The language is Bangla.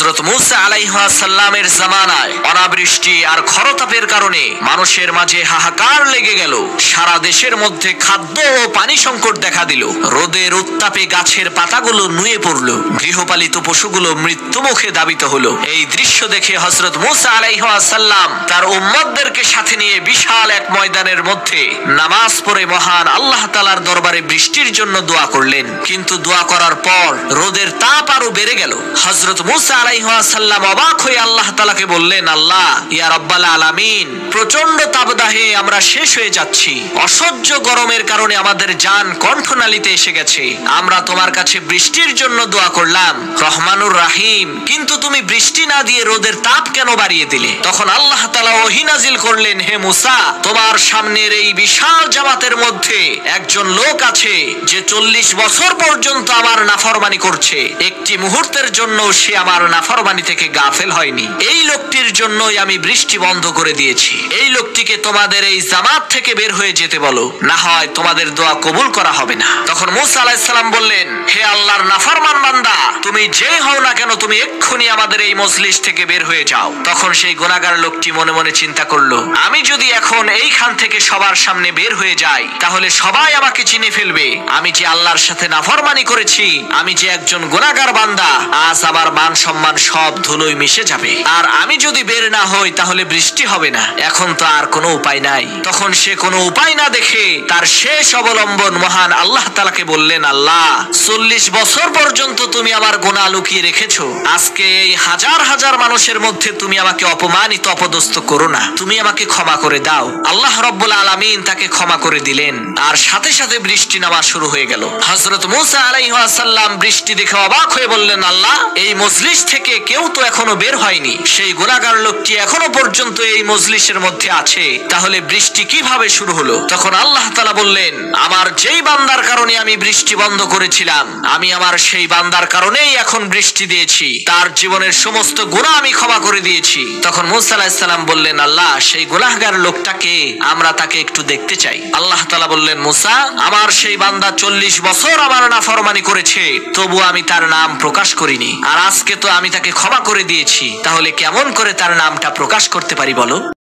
হযরত মূসা আলাইহিস সালামের জামানায় অনাবৃষ্টি আর খরতাপের কারণে মানুষের মাঝে হাহাকার লেগে গেল। সারা দেশের মধ্যে খাদ্য ও পানি সংকট দেখা দিল। রোদের উত্তাপে গাছের পাতাগুলো নুয়ে পড়ল, গৃহপালিত পশুগুলো মৃত্যু মুখে দাবিত হলো। এই দৃশ্য দেখে হযরত মূসা আলাইহিস সালাম তার উম্মতদেরকে সাথে নিয়ে বিশাল এক ময়দানের মধ্যে নামাজ পড়ে মহান আল্লাহ তাআলার দরবারে বৃষ্টির জন্য দোয়া করলেন। কিন্তু দোয়া করার পর রোদের তাপ আরো বেড়ে গেল। হযরত মূসা আলাইহিস সালাম অবাক হয়ে আল্লাহ তাআলাকে বললেন, আল্লাহ, ইয়া রাব্বাল আলামিন, প্রচন্ড তাপদাহে আমরা শেষ হয়ে যাচ্ছি। অসহ্য গরমের কারণে আমাদের জান কণ্ঠনালীতে এসে গেছে। আমরা তোমার কাছে বৃষ্টির জন্য দোয়া করলাম, রহমানুর রাহিম, কিন্তু তুমি বৃষ্টি না দিয়ে রোদের তাপ কেন বাড়িয়ে দিলে? তখন আল্লাহ তাআলা ওহী নাজিল করলেন, হে মূসা, তোমার সামনের এই বিশাল জামাতের মধ্যে একজন লোক আছে যে 40 বছর পর্যন্ত আমার নাফরমানি করছে। একটি মুহূর্তের জন্য সে আমার নাফরমানি থেকে গাফেল হয়নি। এই লোকটির জন্যই আমি বৃষ্টি বন্ধ করে দিয়েছি। এই লোকটিকে তোমাদের এই জামাত থেকে বের হয়ে যেতে বলো, না হয় তোমাদের দোয়া কবুল করা হবে না। তখন মূসা আলাইহিস সালাম বললেন, হে আল্লাহর নাফরমান বান্দা, তুমি যেই হও না কেন, তুমি এক্ষুনি আমাদের এই মজলিস থেকে বের হয়ে যাও। তখন সেই গুনাহগার লোকটি মনে মনে চিন্তা করলো, আমি যদি এখন এইখান থেকে সবার সামনে বের হয়ে যাই, তাহলে সবাই আমাকে চিনে ফেলবে। আমি যে আল্লাহর সাথে নাফরমানি করেছি, আমি যে একজন গুনাহগার বান্দা, আজ আমার মান সম্মান সব ধুলোয় মিশে যাবে। আর আমি যদি বের না হই তাহলে বৃষ্টি হবে না। এখন তো আর কোনো উপায় নাই। তখন সে কোনো উপায় না দেখে তার শেষ অবলম্বন মহান আল্লাহ তাআলাকে বললেন, আল্লাহ, 40 বছর পর্যন্ত তুমি আমার গুনাহ লুকিয়ে রেখেছো। আজকে এই হাজার হাজার মানুষের মধ্যে তুমি আমাকে অপমানিত অপদস্থ করো না, তুমি আমাকে ক্ষমা করে দাও। আল্লাহ রাব্বুল আলামিন তাকে ক্ষমা করে দিলেন, আর সাথে সাথে বৃষ্টি নামা শুরু হয়ে গেল। হযরত মূসা আলাইহিস সালাম বৃষ্টি দেখে অবাক হয়ে বললেন, আল্লাহ, এই মজলিস থেকে কেউ তো এখনো বের হয়নি। সেই গুনাহগার লোকটি এখনো পর্যন্ত এই মজলিসের মধ্যে আছে, তাহলে বৃষ্টি কিভাবে শুরু হলো? তখন আল্লাহ তাআলা বললেন, আমার যেই বান্দার কারণে আমি বৃষ্টি বন্ধ করেছিলাম, আমি আমার সেই বান্দার কারণেই এখন বৃষ্টি দিয়েছি। তার জীবনের সমস্ত গুনাহ আমি ক্ষমা করে দিয়েছি। তখন মূসা আলাইহিস সালাম বললেন, আল্লাহ, সেই গুনাহগার লোকটাকে আমরা তাকে একটু দেখতে চাই। আল্লাহ তাআলা বললেন, মূসা, আমার সেই বান্দা 40 বছর আমার নাফরমানি করেছে, তবু আমি তার নাম প্রকাশ করিনি। আর আজকে তো আমি তাকে ক্ষমা করে দিয়েছি, তাহলে কেমন করে তার নামটা প্রকাশ করতে পারি বলো?